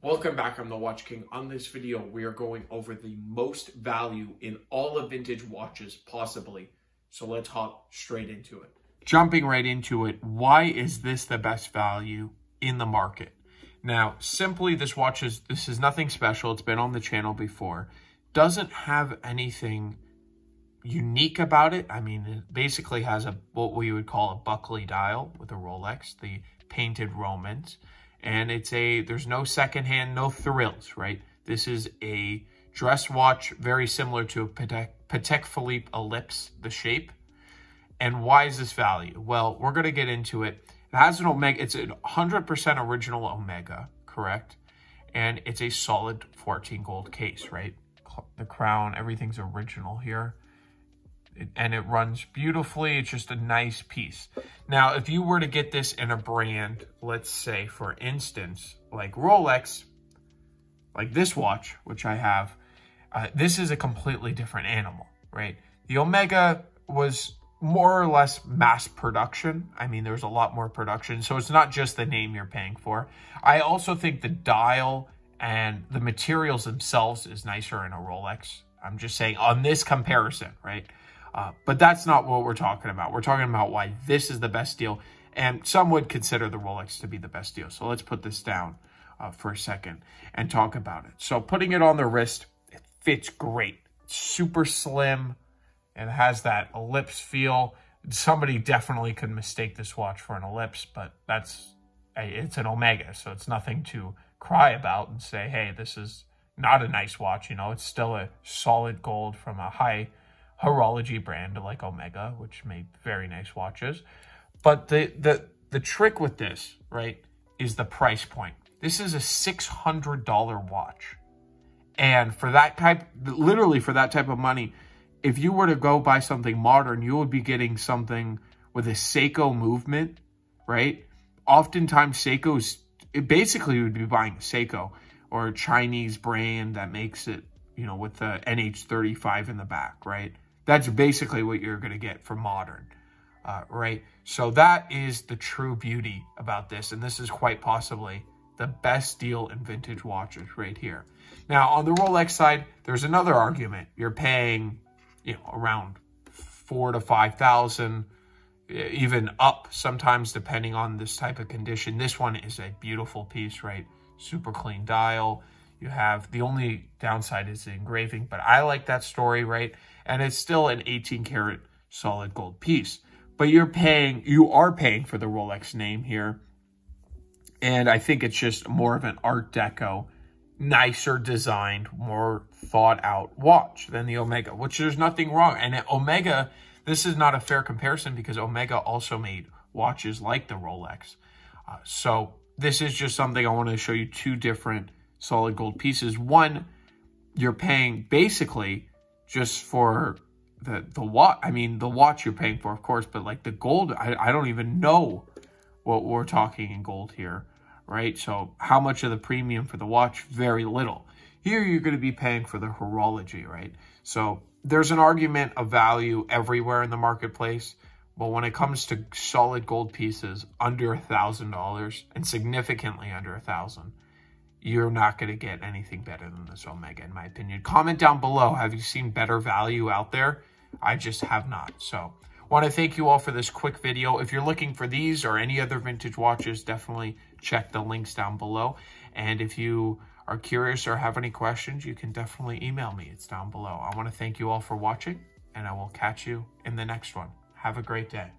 Welcome back, I'm the Watch King. On this video, we are going over the most value in all of vintage watches possibly. So let's hop straight into it. Jumping right into it, why is this the best value in the market? Now, simply this is nothing special. It's been on the channel before. Doesn't have anything unique about it. I mean, it basically has what we would call a Buckley dial with a Rolex, the painted Romans. And there's no secondhand, no thrills, right? This is a dress watch, very similar to a Patek Philippe Ellipse, the shape. And why is this value? Well, we're going to get into it. It has an Omega. It's a 100% original Omega, correct? And it's a solid 14 gold case, right? The crown, everything's original here. And it runs beautifully. It's just a nice piece. Now, if you were to get this in a brand, let's say, for instance, like Rolex, like this watch, which I have, this is a completely different animal, right? The Omega was more or less mass production. I mean, there's a lot more production, so it's not just the name you're paying for. I also think the dial and the materials themselves is nicer in a Rolex. I'm just saying on this comparison, right? But that's not what we're talking about. We're talking about why this is the best deal. And some would consider the Rolex to be the best deal. So let's put this down for a second and talk about it. So putting it on the wrist, it fits great. It's super slim and has that ellipse feel. Somebody definitely could mistake this watch for an ellipse, but it's an Omega. So it's nothing to cry about and say, hey, this is not a nice watch. You know, it's still a solid gold from a high horology brand like Omega, which made very nice watches. But the trick with this, right, is the price point. This is a $600 watch. And for that literally for that type of money, if you were to go buy something modern, you would be getting something with a Seiko movement, right? Oftentimes Seiko's, basically you would be buying a Seiko or a Chinese brand that makes it, you know, with the NH35 in the back, right? That's basically what you're going to get for modern, right? So that is the true beauty about this. And this is quite possibly the best deal in vintage watches right here. Now, on the Rolex side, there's another argument. You're paying, you know, around $4,000 to $5,000, even up sometimes depending on this type of condition. This one is a beautiful piece, right? Super clean dial. You have, the only downside is the engraving, but I like that story, right? And it's still an 18 karat solid gold piece. But you are paying for the Rolex name here. And I think it's just more of an Art Deco, nicer designed, more thought out watch than the Omega, which there's nothing wrong. And at Omega, this is not a fair comparison because Omega also made watches like the Rolex. So this is just something I want to show you, two different solid gold pieces. One, you're paying basically just for the watch. I mean, the watch you're paying for, of course, but like the gold, I don't even know what we're talking in gold here, right? So how much of the premium for the watch? Very little. Here you're going to be paying for the horology, right? So there's an argument of value everywhere in the marketplace, but when it comes to solid gold pieces under $1,000 and significantly under $1,000, you're not going to get anything better than this Omega, in my opinion. Comment down below. Have you seen better value out there? I just have not. So I want to thank you all for this quick video. If you're looking for these or any other vintage watches, definitely check the links down below. And if you are curious or have any questions, you can definitely email me. It's down below. I want to thank you all for watching, and I will catch you in the next one. Have a great day.